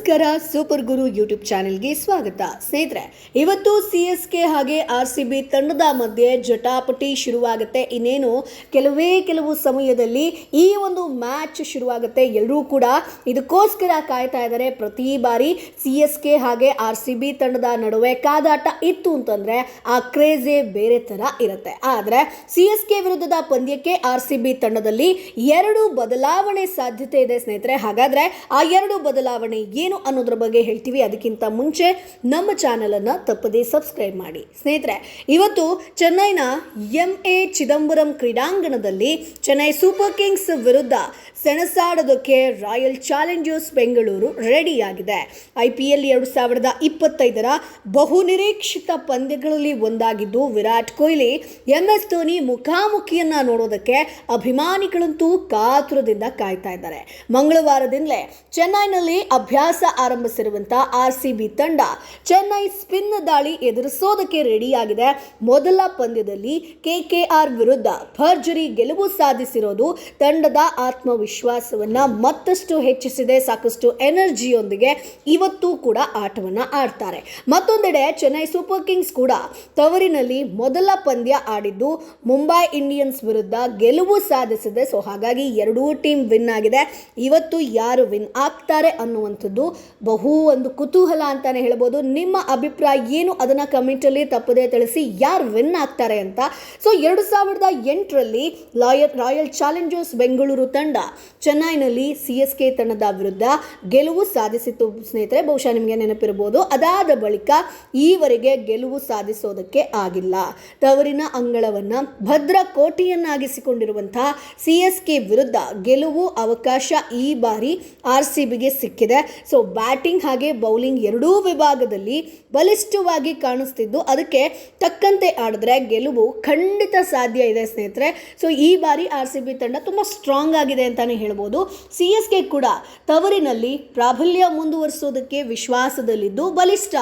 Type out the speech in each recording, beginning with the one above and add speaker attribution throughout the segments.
Speaker 1: ನಮಸ್ಕಾರ, ಸೂಪರ್ ಗುರು ಯೂಟ್ಯೂಬ್ ಚಾನೆಲ್ಗೆ ಸ್ವಾಗತ. ಸ್ನೇಹಿತರೆ, ಇವತ್ತು CSK ಹಾಗೆ RCB ತಂಡದ ಮಧ್ಯೆ ಜಟಾಪಟಿ ಶುರುವಾಗುತ್ತೆ. ಇನ್ನೇನು ಕೆಲವು ಸಮಯದಲ್ಲಿ ಈ ಒಂದು ಮ್ಯಾಚ್ ಶುರುವಾಗುತ್ತೆ. ಎಲ್ಲರೂ ಕೂಡ ಇದಕ್ಕೋಸ್ಕರ ಕಾಯ್ತಾ ಇದ್ದಾರೆ. ಪ್ರತಿ ಬಾರಿ CSK ಹಾಗೆ RCB ತಂಡದ ನಡುವೆ ಕಾದಾಟ ಇತ್ತು ಅಂತಂದ್ರೆ ಆ ಕ್ರೇಜೇ ಬೇರೆ ತರ ಇರುತ್ತೆ. ಆದರೆ CSK ವಿರುದ್ಧದ ಪಂದ್ಯಕ್ಕೆ RCB ತಂಡದಲ್ಲಿ 2 ಬದಲಾವಣೆ ಸಾಧ್ಯತೆ ಇದೆ ಸ್ನೇಹಿತರೆ. ಹಾಗಾದ್ರೆ ಆ 2 ಬದಲಾವಣೆ ಏನು ಅನ್ನೋದ್ರ ಬಗ್ಗೆ ಹೇಳ್ತೀವಿ. ಅದಕ್ಕಿಂತ ಮುಂಚೆ ನಮ್ಮ ಚಾನೆಲ್ ಅನ್ನ ತಪ್ಪದೇ ಸಬ್ಸ್ಕ್ರೈಬ್ ಮಾಡಿ. ಸ್ನೇಹಿತರೆ, ಇವತ್ತು ಚೆನ್ನೈನ MA ಚಿದಂಬರಂ ಕ್ರೀಡಾಂಗಣದಲ್ಲಿ ಚೆನ್ನೈ ಸೂಪರ್ ಕಿಂಗ್ಸ್ ವಿರುದ್ಧ ಸೆಣಸಾಡೋದಕ್ಕೆ ರಾಯಲ್ ಚಾಲೆಂಜರ್ಸ್ ಬೆಂಗಳೂರು ರೆಡಿಯಾಗಿದೆ. IPL 2025ರ ಬಹುನಿರೀಕ್ಷಿತ ಪಂದ್ಯಗಳಲ್ಲಿ ಒಂದಾಗಿದ್ದು ವಿರಾಟ್ ಕೊಹ್ಲಿ MS ಧೋನಿ ಮುಖಾಮುಖಿಯನ್ನ ನೋಡೋದಕ್ಕೆ ಅಭಿಮಾನಿಗಳಂತೂ ಕಾತುರದಿಂದ ಕಾಯ್ತಾ ಇದ್ದಾರೆ. ಮಂಗಳವಾರದಿಂದಲೇ ಚೆನ್ನೈನಲ್ಲಿ ಅಭ್ಯಾಸ ಆರಂಭಿಸಿರುವಂತಹ RCB ತಂಡ ಚೆನ್ನೈ ಸ್ಪಿನ್ ದಾಳಿ ಎದುರಿಸೋದಕ್ಕೆ ರೆಡಿಯಾಗಿದೆ. ಮೊದಲ ಪಂದ್ಯದಲ್ಲಿ KKR ವಿರುದ್ಧ ಭರ್ಜರಿ ಗೆಲುವು ಸಾಧಿಸಿರೋದು ತಂಡದ ಆತ್ಮವಿಶ್ವಾಸವನ್ನ ಮತ್ತಷ್ಟು ಹೆಚ್ಚಿಸಿದೆ. ಸಾಕಷ್ಟು ಎನರ್ಜಿಯೊಂದಿಗೆ ಇವತ್ತು ಕೂಡ ಆಟವನ್ನ ಆಡ್ತಾರೆ. ಮತ್ತೊಂದೆಡೆ ಚೆನ್ನೈ ಸೂಪರ್ ಕಿಂಗ್ಸ್ ಕೂಡ ತವರಿನಲ್ಲಿ ಮೊದಲ ಪಂದ್ಯ ಆಡಿದ್ದು ಮುಂಬೈ ಇಂಡಿಯನ್ಸ್ ವಿರುದ್ಧ ಗೆಲುವು ಸಾಧಿಸಿದೆ. ಸೊ ಹಾಗಾಗಿ ಎರಡೂ ಟೀಮ್ ವಿನ್ ಆಗಿದೆ. ಇವತ್ತು ಯಾರು ವಿನ್ ಆಗ್ತಾರೆ ಅನ್ನುವಂಥದ್ದು ಒಂದು ಕುತೂಹಲ ಅಂತಾನೆ ಹೇಳ್ಬೋದು. ನಿಮ್ಮ ಅಭಿಪ್ರಾಯ ಏನು ಅದನ್ನ ಕಮೆಂಟ್ ಅಲ್ಲಿ ತಪ್ಪದೇ ತಿಳಿಸಿ. ಯಾರು ವಿನ್ ಆಗ್ತಾರೆ ಅಂತ. ಸೊ 2008ರಲ್ಲಿ ರಾಯಲ್ ಚಾಲೆಂಜರ್ಸ್ ಬೆಂಗಳೂರು ತಂಡ ಚೆನ್ನೈನಲ್ಲಿ CSK ತಂಡದ ವಿರುದ್ಧ ಗೆಲುವು ಸಾಧಿಸಿತ್ತು ಸ್ನೇಹಿತರೆ. ಬಹುಶಃ ನಿಮಗೆ ನೆನಪಿರಬಹುದು. ಅದಾದ ಬಳಿಕ ಈವರೆಗೆ ಗೆಲುವು ಸಾಧಿಸೋದಕ್ಕೆ ಆಗಿಲ್ಲ. ತವರಿನ ಅಂಗಳವನ್ನ ಭದ್ರ ಕೋಟೆಯನ್ನಾಗಿಸಿಕೊಂಡಿರುವಂತಹ CSK ವಿರುದ್ಧ ಗೆಲುವು ಅವಕಾಶ ಈ ಬಾರಿ RCBಗೆ ಸಿಕ್ಕಿದೆ. ಸೊ ಬ್ಯಾಟಿಂಗ್ ಹಾಗೆ ಬೌಲಿಂಗ್ ಎರಡೂ ವಿಭಾಗದಲ್ಲಿ ಬಲಿಷ್ಠವಾಗಿ ಕಾಣಿಸ್ತಿದ್ದು ಅದಕ್ಕೆ ತಕ್ಕಂತೆ ಆಡಿದ್ರೆ ಗೆಲುವು ಖಂಡಿತ ಸಾಧ್ಯ ಇದೆ ಸ್ನೇಹಿತರೆ. ಸೊ ಈ ಬಾರಿ RCB ತಂಡ ತುಂಬ ಸ್ಟ್ರಾಂಗ್ ಆಗಿದೆ ಅಂತಾನೆ ಹೇಳ್ಬೋದು. CSK ಕೂಡ ತವರಿನಲ್ಲಿ ಪ್ರಾಬಲ್ಯ ಮುಂದುವರಿಸೋದಕ್ಕೆ ವಿಶ್ವಾಸದಲ್ಲಿದ್ದು ಬಲಿಷ್ಠ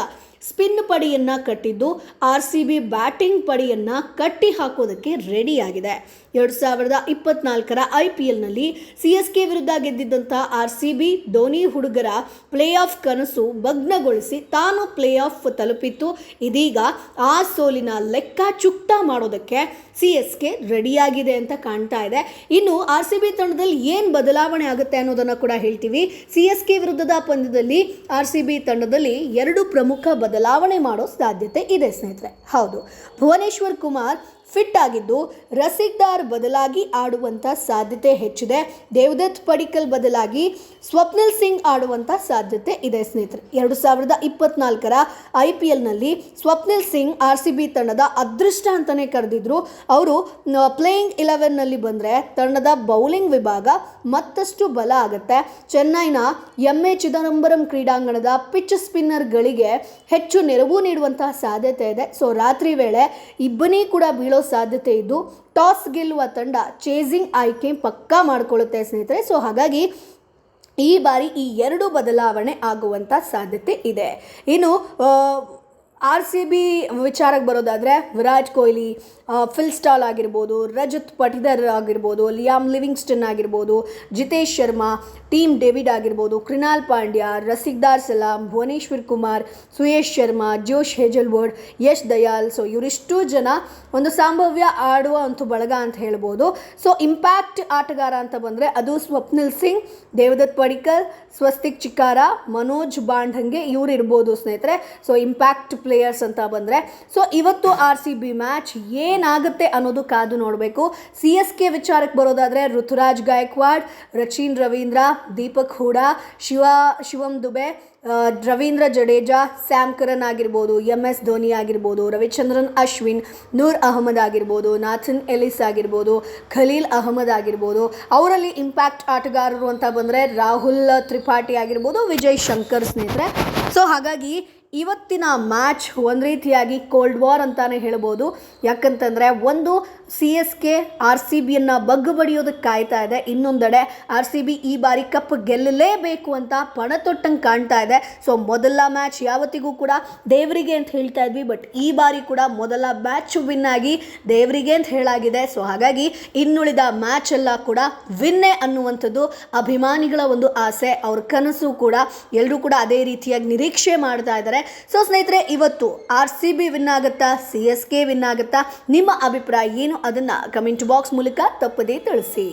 Speaker 1: ಸ್ಪಿನ್ ಪಡೆಯನ್ನ ಕಟ್ಟಿದ್ದು RCB ಬ್ಯಾಟಿಂಗ್ ಪಡೆಯನ್ನ ಕಟ್ಟಿ ಹಾಕೋದಕ್ಕೆ ರೆಡಿಯಾಗಿದೆ. 2024ರ IPLನಲ್ಲಿ CSK ವಿರುದ್ಧ ಗೆದ್ದಿದ್ದಂತಹ RCB ಧೋನಿ ಹುಡುಗರ ಪ್ಲೇ ಆಫ್ ಕನಸು ಭಗ್ನಗೊಳಿಸಿ ತಾನು ಪ್ಲೇ ಆಫ್ ತಲುಪಿತ್ತು. ಇದೀಗ ಆ ಸೋಲಿನ ಲೆಕ್ಕ ಚುಕ್ತ ಮಾಡೋದಕ್ಕೆ CSK ರೆಡಿಯಾಗಿದೆ ಅಂತ ಕಾಣ್ತಾ ಇದೆ. ಇನ್ನು RCB ತಂಡದಲ್ಲಿ ಏನು ಬದಲಾವಣೆ ಆಗುತ್ತೆ ಅನ್ನೋದನ್ನು ಕೂಡ ಹೇಳ್ತೀವಿ. CSK ವಿರುದ್ಧದ ಪಂದ್ಯದಲ್ಲಿ RCB ತಂಡದಲ್ಲಿ 2 ಪ್ರಮುಖ ಬದಲಾವಣೆ ಮಾಡೋ ಸಾಧ್ಯತೆ ಇದೆ ಸ್ನೇಹಿತರೆ. ಹೌದು, ಭುವನೇಶ್ವರ್ ಕುಮಾರ್ ಫಿಟ್ ಆಗಿದ್ದು ರಸಿಕ್ದಾರ್ ಬದಲಾಗಿ ಆಡುವಂಥ ಸಾಧ್ಯತೆ ಹೆಚ್ಚಿದೆ. ದೇವದತ್ ಪಡಿಕ್ಕಲ್ ಬದಲಾಗಿ ಸ್ವಪ್ನಿಲ್ ಸಿಂಗ್ ಆಡುವಂಥ ಸಾಧ್ಯತೆ ಇದೆ ಸ್ನೇಹಿತರೆ. 2024ರ IPLನಲ್ಲಿ ಸ್ವಪ್ನಿಲ್ ಸಿಂಗ್ RCB ತಂಡದ ಅದೃಷ್ಟ ಅಂತಲೇ ಕರೆದಿದ್ರು. ಅವರು ಪ್ಲೇಯಿಂಗ್ 11ನಲ್ಲಿ ಬಂದರೆ ತಂಡದ ಬೌಲಿಂಗ್ ವಿಭಾಗ ಮತ್ತಷ್ಟು ಬಲ ಆಗುತ್ತೆ. ಚೆನ್ನೈನ MA ಚಿದಂಬರಂ ಕ್ರೀಡಾಂಗಣದ ಪಿಚ್ ಸ್ಪಿನ್ನರ್ಗಳಿಗೆ ಹೆಚ್ಚು ನೆರವು ನೀಡುವಂತಹ ಸಾಧ್ಯತೆ ಇದೆ. ಸೊ ರಾತ್ರಿ ವೇಳೆ ಇಬ್ಬನಿ ಕೂಡ ಬೀಳೋ ಸಾಧ್ಯತೆ ಇದ್ದು ಟಾಸ್ ಗೆಲ್ಲುವ ತಂಡ ಚೇಸಿಂಗ್ ಆಯ್ಕೆ ಪಕ್ಕಾ ಮಾಡಿಕೊಳ್ಳುತ್ತೆ ಸ್ನೇಹಿತರೆ. ಸೊ ಹಾಗಾಗಿ ಈ ಬಾರಿ ಈ 2 ಬದಲಾವಣೆ ಆಗುವಂಥ ಸಾಧ್ಯತೆ ಇದೆ. ಇನ್ನು RCB ವಿಚಾರಕ್ಕೆ ಬರೋದಾದರೆ ವಿರಾಟ್ ಕೊಹ್ಲಿ, ಫಿಲ್ ಸ್ಟಾಲ್ ಆಗಿರ್ಬೋದು, ರಜತ್ ಪಟಿದರ್ ಆಗಿರ್ಬೋದು, ಲಿಯಾಮ್ ಲಿವಿಂಗ್ಸ್ಟನ್ ಆಗಿರ್ಬೋದು, ಜಿತೇಶ್ ಶರ್ಮಾ, ಟೀಮ್ ಡೇವಿಡ್ ಆಗಿರ್ಬೋದು, ಕೃಣಾಲ್ ಪಾಂಡ್ಯ, ರಸಿಕ್ದಾರ್ ಸಲಾಮ್, ಭುವನೇಶ್ವರ್ ಕುಮಾರ್, ಸುಯೇಶ್ ಶರ್ಮಾ, ಜೋಶ್ ಹೇಜಲ್ವುಡ್, ಯಶ್ ದಯಾಲ್. ಸೊ ಇವರಿಷ್ಟು ಜನ ಒಂದು ಸಂಭಾವ್ಯ ಆಡುವ ಅಂತೂ ಬಳಗ ಅಂತ ಹೇಳ್ಬೋದು. ಸೊ ಇಂಪ್ಯಾಕ್ಟ್ ಆಟಗಾರ ಅಂತ ಬಂದರೆ ಅದು ಸ್ವಪ್ನಿಲ್ ಸಿಂಗ್, ದೇವದತ್ ಪಡಿಕ್ಕಲ್, ಸ್ವಸ್ತಿಕ್ ಚಿಕ್ಕಾರ, ಮನೋಜ್ ಬಾಂಢಂಗೆ ಇವ್ರು ಇರ್ಬೋದು ಸ್ನೇಹಿತರೆ. ಸೊ ಇಂಪ್ಯಾಕ್ಟ್ ಪ್ಲೇಯರ್ಸ್ ಅಂತ ಬಂದರೆ ಸೊ ಇವತ್ತು RCB ಮ್ಯಾಚ್ ಏನಾಗುತ್ತೆ ಅನ್ನೋದು ಕಾದು ನೋಡಬೇಕು. CSK ವಿಚಾರಕ್ಕೆ ಬರೋದಾದರೆ ಋತುರಾಜ್ ಗಾಯಕ್ವಾಡ್, ರಚಿನ್ ರವೀಂದ್ರ, ದೀಪಕ್ ಹೂಡಾ, ಶಿವಂ ದುಬೆ, ರವೀಂದ್ರ ಜಡೇಜಾ, ಸ್ಯಾಮ್ ಕರನ್ ಆಗಿರ್ಬೋದು, MS ಧೋನಿ ಆಗಿರ್ಬೋದು, ರವಿಚಂದ್ರನ್ ಅಶ್ವಿನ್, ನೂರ್ ಅಹಮದ್ ಆಗಿರ್ಬೋದು, ನಾಥನ್ ಎಲಿಸ್ ಆಗಿರ್ಬೋದು, ಖಲೀಲ್ ಅಹಮದ್ ಆಗಿರ್ಬೋದು. ಅವರಲ್ಲಿ ಇಂಪ್ಯಾಕ್ಟ್ ಆಟಗಾರರು ಅಂತ ಬಂದರೆ ರಾಹುಲ್ ತ್ರಿಪಾಠಿ ಆಗಿರ್ಬೋದು, ವಿಜಯ್ ಶಂಕರ್ ಸ್ನೇಹಿತರೆ. ಸೊ ಹಾಗಾಗಿ ಇವತ್ತಿನ ಮ್ಯಾಚ್ ಒಂದು ರೀತಿಯಾಗಿ ಕೋಲ್ಡ್ ವಾರ್ ಅಂತಾನೆ ಹೇಳ್ಬೋದು. ಯಾಕಂತಂದರೆ ಒಂದು CSK RCBಯನ್ನು ಬಗ್ಗು ಬಡಿಯೋದಕ್ಕೆ ಕಾಯ್ತಾ ಇದೆ, ಇನ್ನೊಂದೆಡೆ RCB ಈ ಬಾರಿ ಕಪ್ ಗೆಲ್ಲಲೇಬೇಕು ಅಂತ ಪಣ ತೊಟ್ಟಂಗೆ ಕಾಣ್ತಾ ಇದೆ. ಸೊ ಮೊದಲ ಮ್ಯಾಚ್ ಯಾವತ್ತಿಗೂ ಕೂಡ ದೇವರಿಗೆ ಅಂತ ಹೇಳ್ತಾ ಇದ್ವಿ, ಬಟ್ ಈ ಬಾರಿ ಕೂಡ ಮೊದಲ ಮ್ಯಾಚ್ ವಿನ್ ಆಗಿ ದೇವರಿಗೆ ಅಂತ ಹೇಳಾಗಿದೆ. ಸೊ ಹಾಗಾಗಿ ಇನ್ನುಳಿದ ಮ್ಯಾಚ್ ಎಲ್ಲ ಕೂಡ ವಿನ್ನೇ ಅನ್ನುವಂಥದ್ದು ಅಭಿಮಾನಿಗಳ ಒಂದು ಆಸೆ, ಅವ್ರ ಕನಸು ಕೂಡ. ಎಲ್ಲರೂ ಕೂಡ ಅದೇ ರೀತಿಯಾಗಿ ನಿರೀಕ್ಷೆ ಮಾಡ್ತಾ ಇದ್ದಾರೆ. ಸೊ ಸ್ನೇಹಿತರೆ, ಇವತ್ತು RCB ವಿನ್ ಆಗುತ್ತಾ, CSK ವಿನ್ ಆಗುತ್ತಾ? ನಿಮ್ಮ ಅಭಿಪ್ರಾಯ ಏನು? ಅದನ್ನು ಕಮೆಂಟ್ ಬಾಕ್ಸ್ ಮೂಲಕ ತಪ್ಪದೇ ತಿಳಿಸಿ.